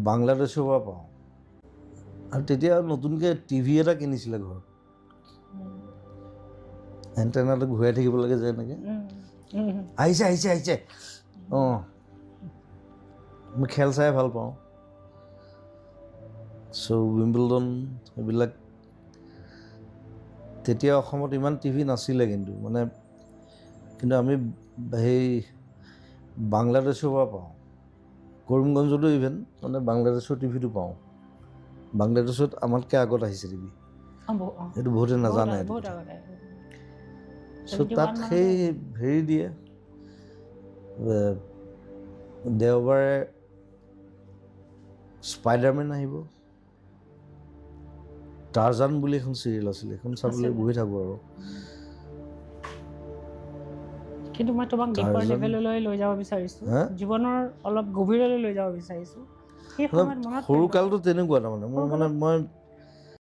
বাংলাদেশৰ পৰা পাওঁ আৰু তেতিয়া নতুনকৈ টিভি এটা কিনিছিলে ঘৰত এণ্টেনাটো ঘূৰাই থাকিব লাগে যে এনেকৈ আহিছে আহিছে আহিছে অঁ মই খেল চাই ভাল পাওঁ চ' উইম্বলডন এইবিলাক তেতিয়া অসমত ইমান টিভি নাছিলে কিন্তু আমি সেই বাংলাদেশৰ পৰা পাওঁ কৰিমগঞ্জতো ইভেন বাংলাদেশৰ টিভিটো পাওঁ বাংলাদেশত আমাতকৈ আগত আহিছে টিভি এইটো বহুতে নাজানে চ' তাত সেই হেৰি দিয়ে দেওবাৰে স্পাইডাৰমেন আহিব টাৰ্জান বুলি এখন চিৰিয়েল আছিলে এখন চাবলৈ বহি থাকোঁ আৰু কিন্তু মই তোমাক ডিপাৰ লেভেললৈ লৈ যাব বিচাৰিছোঁ জীৱনৰ অলপ গভীৰলৈ লৈ যাব বিচাৰিছোঁ সেই সময়ত মনত সৰুকালটো তেনেকুৱা তাৰমানে মই